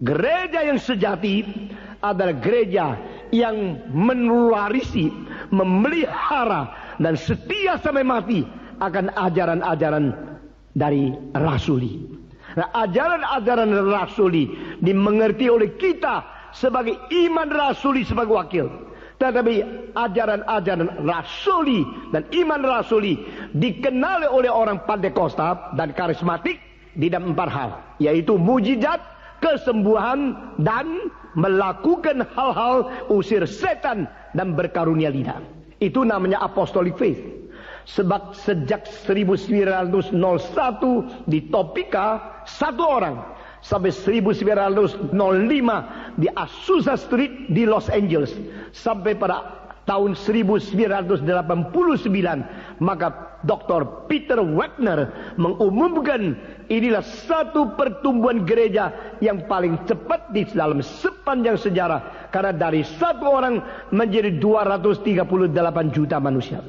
Gereja yang sejati adalah gereja yang menelarisi, memelihara, dan setia sampai mati akan ajaran-ajaran dari rasuli. Nah, ajaran-ajaran rasuli dimengerti oleh kita sebagai iman rasuli sebagai wakil. Tetapi ajaran-ajaran rasuli dan iman rasuli dikenal oleh orang Pentakosta dan karismatik di dalam 4 hal, yaitu mujizat, kesembuhan, dan melakukan hal-hal usir setan dan berkarunia lidah. Itu namanya apostolic faith. Sebab sejak 1901 di Topeka 1 orang sampai 1905 di Azusa Street di Los Angeles, sampai pada tahun 1989 maka Dr. Peter Wagner mengumumkan inilah satu pertumbuhan gereja yang paling cepat di dalam sepanjang sejarah, karena dari 1 orang menjadi 238 juta manusia.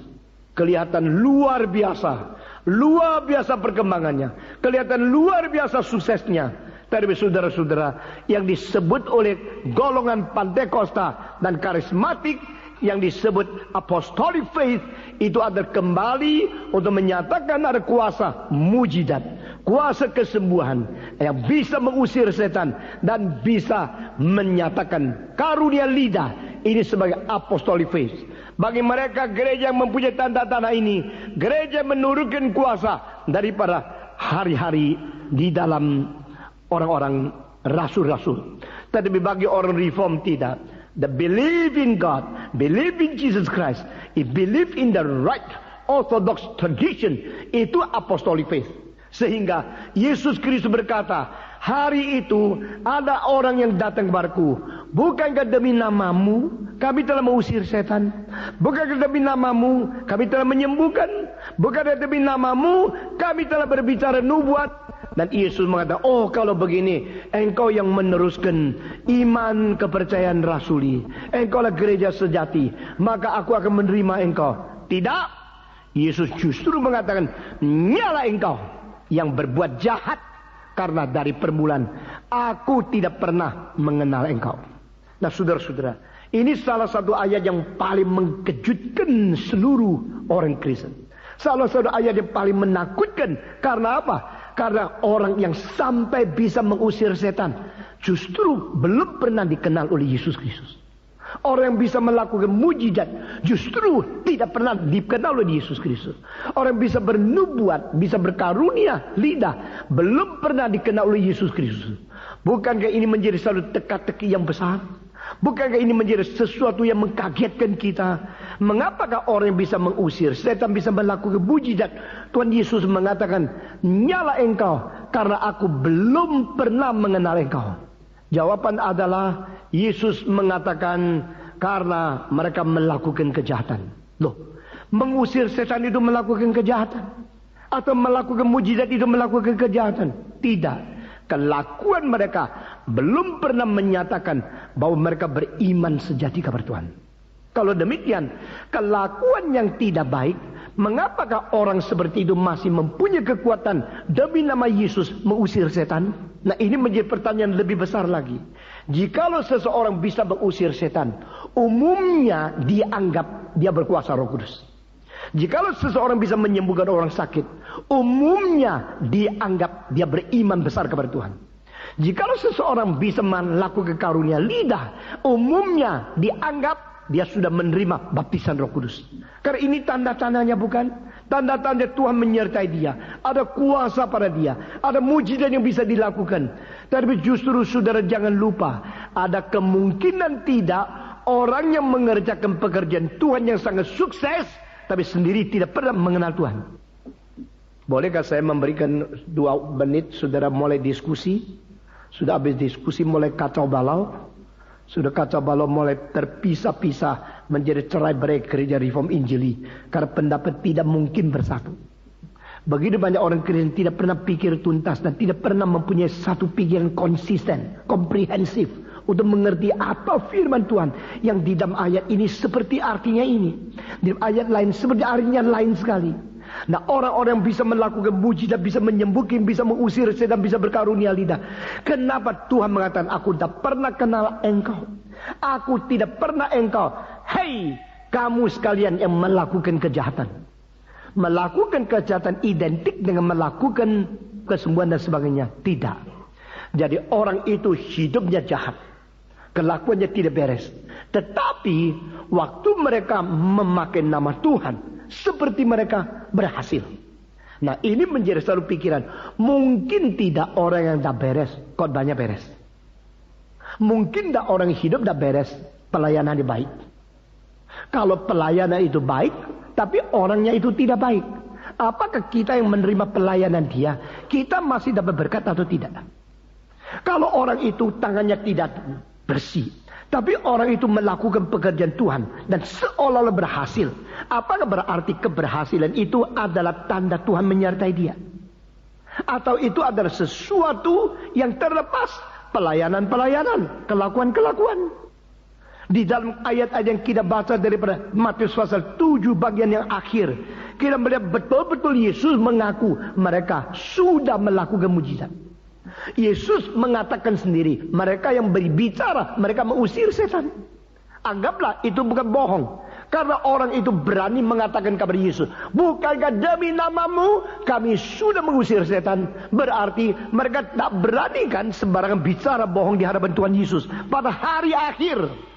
Kelihatan luar biasa perkembangannya, kelihatan luar biasa suksesnya. Tapi saudara-saudara, yang disebut oleh golongan Pentakosta dan karismatik, yang disebut apostolic faith, itu adalah kembali untuk menyatakan ada kuasa mujizat, kuasa kesembuhan yang bisa mengusir setan dan bisa menyatakan karunia lidah. Ini sebagai apostolic faith. Bagi mereka gereja yang mempunyai tanda-tanda ini, gereja menurunkan kuasa daripada hari-hari di dalam orang-orang rasul-rasul. Tetapi bagi orang reform tidak. The believe in God, believe in Jesus Christ, it believe in the right orthodox tradition, itu apostolic faith. Sehingga Yesus Kristus berkata, hari itu ada orang yang datang kepadaku, bukankah demi namamu kami telah mengusir setan? Bukankah demi namamu kami telah menyembuhkan? Bukankah demi namamu kami telah berbicara nubuat? Dan Yesus mengatakan, oh kalau begini, engkau yang meneruskan iman kepercayaan rasuli, engkaulah gereja sejati, maka aku akan menerima engkau. Tidak, Yesus justru mengatakan, nyala engkau yang berbuat jahat, karena dari permulaan aku tidak pernah mengenal engkau. Nah saudara-saudara, ini salah satu ayat yang paling mengkejutkan seluruh orang Kristen. Salah satu ayat yang paling menakutkan. Karena apa? Karena orang yang sampai bisa mengusir setan justru belum pernah dikenal oleh Yesus Kristus. Orang yang bisa melakukan mujizat justru tidak pernah dikenal oleh Yesus Kristus. Orang yang bisa bernubuat, bisa berkarunia lidah, belum pernah dikenal oleh Yesus Kristus. Bukankah ini menjadi satu teka-teki yang besar? Bukankah ini menjadi sesuatu yang mengkagetkan kita? Mengapakah orang yang bisa mengusir setan bisa melakukan mujizat? Tuhan Yesus mengatakan, nyala engkau karena aku belum pernah mengenal engkau. Jawaban adalah Yesus mengatakan karena mereka melakukan kejahatan. Loh, mengusir setan itu melakukan kejahatan? Atau melakukan mujizat itu melakukan kejahatan? Tidak. Kelakuan mereka belum pernah menyatakan bahwa mereka beriman sejati kepada Tuhan. Kalau demikian, kelakuan yang tidak baik, mengapakah orang seperti itu masih mempunyai kekuatan demi nama Yesus mengusir setan? Nah, ini menjadi pertanyaan lebih besar lagi. Jikalau seseorang bisa mengusir setan, umumnya dianggap dia berkuasa Roh Kudus. Jikalau seseorang bisa menyembuhkan orang sakit, umumnya dianggap dia beriman besar kepada Tuhan. Jikalau seseorang bisa melakukan karunia lidah, umumnya dianggap dia sudah menerima baptisan Roh Kudus. Karena ini tanda-tandanya, bukan? Tanda-tanda Tuhan menyertai dia. Ada kuasa pada dia. Ada mujizat yang bisa dilakukan. Tapi justru saudara jangan lupa, ada kemungkinan tidak orang yang mengerjakan pekerjaan Tuhan yang sangat sukses, tapi sendiri tidak pernah mengenal Tuhan. Bolehkah saya memberikan 2 menit saudara mulai diskusi? Sudah habis diskusi mulai kacau balau. Sudah kacau balau mulai terpisah-pisah menjadi cerai-berai gereja Reform Injili. Karena pendapat tidak mungkin bersatu. Begitu banyak orang Kristen tidak pernah pikir tuntas dan tidak pernah mempunyai satu pikiran konsisten, komprehensif, untuk mengerti apa firman Tuhan yang di dalam ayat ini seperti artinya ini, di dalam ayat lain seperti artinya lain sekali. Nah, orang-orang yang bisa melakukan mujizat, bisa menyembuhkan, bisa mengusir setan, bisa berkarunia lidah. Kenapa Tuhan mengatakan, aku tidak pernah kenal engkau. Aku tidak pernah engkau. Hei, kamu sekalian yang melakukan kejahatan. Melakukan kejahatan identik dengan melakukan kesembuhan dan sebagainya. Tidak. Jadi orang itu hidupnya jahat. Kelakuannya tidak beres. Tetapi waktu mereka memakai nama Tuhan, seperti mereka berhasil. Nah, ini menjadi selalu pikiran. Mungkin tidak orang yang tidak beres, khotbahnya beres. Mungkin tidak orang hidup tidak beres, pelayanannya baik. Kalau pelayanan itu baik, tapi orangnya itu tidak baik, apakah kita yang menerima pelayanan dia, kita masih dapat berkat atau tidak? Kalau orang itu tangannya tidak bersih, tapi orang itu melakukan pekerjaan Tuhan dan seolah-olah berhasil, apakah berarti keberhasilan itu adalah tanda Tuhan menyertai dia? Atau itu adalah sesuatu yang terlepas pelayanan-pelayanan, kelakuan-kelakuan? Di dalam ayat-ayat yang kita baca daripada Matius pasal 7 bagian yang akhir, kita melihat betul-betul Yesus mengaku mereka sudah melakukan mujizat. Yesus mengatakan sendiri, mereka yang berbicara, mereka mengusir setan. Anggaplah itu bukan bohong. Karena orang itu berani mengatakan kepada Yesus, bukankah demi namamu kami sudah mengusir setan? Berarti mereka tak berani kan sembarangan bicara bohong di hadapan Tuhan Yesus pada hari akhir.